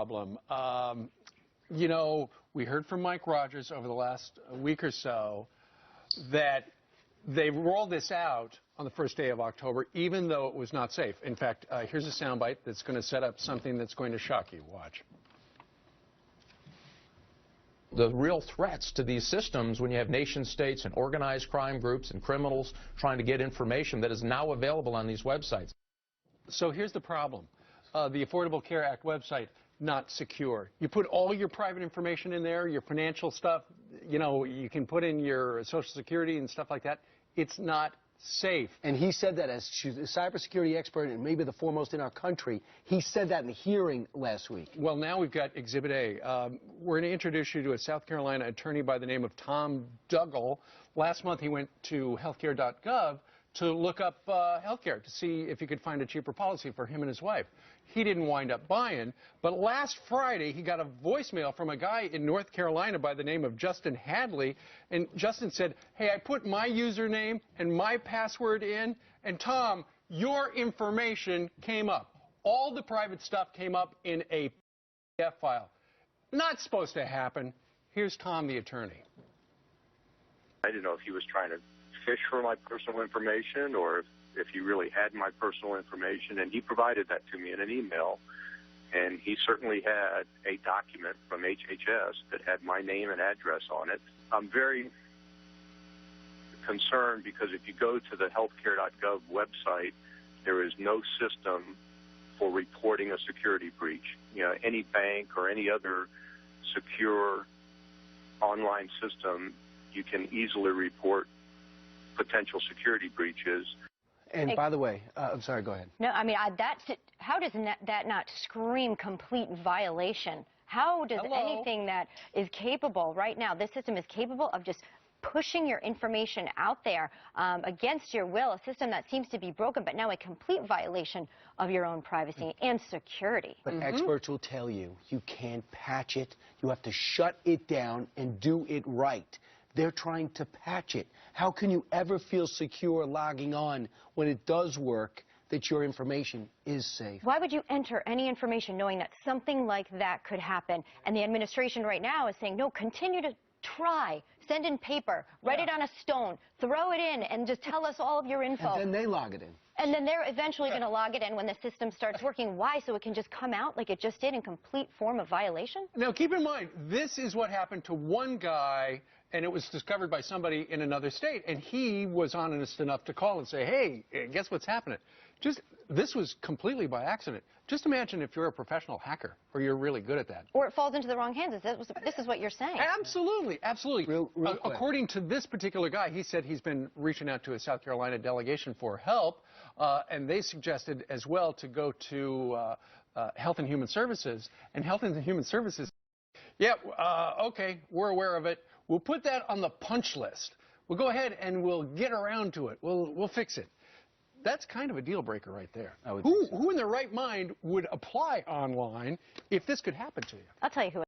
problem. You know, we heard from Mike Rogers over the last week or so that they rolled this out on the first day of October, even though it was not safe. In fact, here's a soundbite that's going to set up something that's going to shock you. Watch. The real threats to these systems when you have nation states and organized crime groups and criminals trying to get information that is now available on these websites. So here's the problem. The Affordable Care Act website, not secure. You put all your private information in there, your financial stuff, you know, you can put in your Social Security and stuff like that. It's not safe. And he said that as a cybersecurity expert and maybe the foremost in our country. He said that in the hearing last week. Well, now we've got Exhibit A. We're going to introduce you to a South Carolina attorney by the name of Tom Duggal. Last month he went to HealthCare.Gov to look up healthcare to see if he could find a cheaper policy for him and his wife. He didn't wind up buying, but last Friday he got a voicemail from a guy in North Carolina by the name of Justin Hadley, and Justin said, hey, I put my username and my password in, and Tom, your information came up. All the private stuff came up in a PDF file. Not supposed to happen. Here's Tom, the attorney. I didn't know if he was trying to fish for my personal information or if he really had my personal information, and he provided that to me in an email. And he certainly had a document from HHS that had my name and address on it. I'm very concerned because if you go to the HealthCare.Gov website, there is no system for reporting a security breach. You know, any bank or any other secure online system, you can easily report potential security breaches. And by the way, I'm sorry, go ahead. No, I mean, how does that not scream complete violation? How does anything that is capable right now, this system is capable of just pushing your information out there against your will, a system that seems to be broken, but now a complete violation of your own privacy and security. But experts will tell you, you can't patch it. You have to shut it down and do it right. They're trying to patch it. How can you ever feel secure logging on when it does work that your information is safe? Why would you enter any information knowing that something like that could happen? And the administration right now is saying, no, continue to try. Send in paper, write it on a stone, throw it in, and just tell us all of your info. And then they log it in. And then they're eventually going to log it in when the system starts working. Why? So it can just come out like it just did in complete form of violation? Now, keep in mind, this is what happened to one guy, and it was discovered by somebody in another state, and he was honest enough to call and say, hey, guess what's happening? This was completely by accident. Just imagine if you're a professional hacker, or you're really good at that. Or it falls into the wrong hands. This is what you're saying. Absolutely, absolutely. Real according to this particular guy, he said he's been reaching out to a South Carolina delegation for help, and they suggested as well to go to Health and Human Services, and Health and Human Services, yeah, okay, we're aware of it. We'll put that on the punch list. We'll go ahead and we'll get around to it. We'll fix it. That's kind of a deal breaker right there. Who in their right mind would apply online if this could happen to you? I'll tell you who.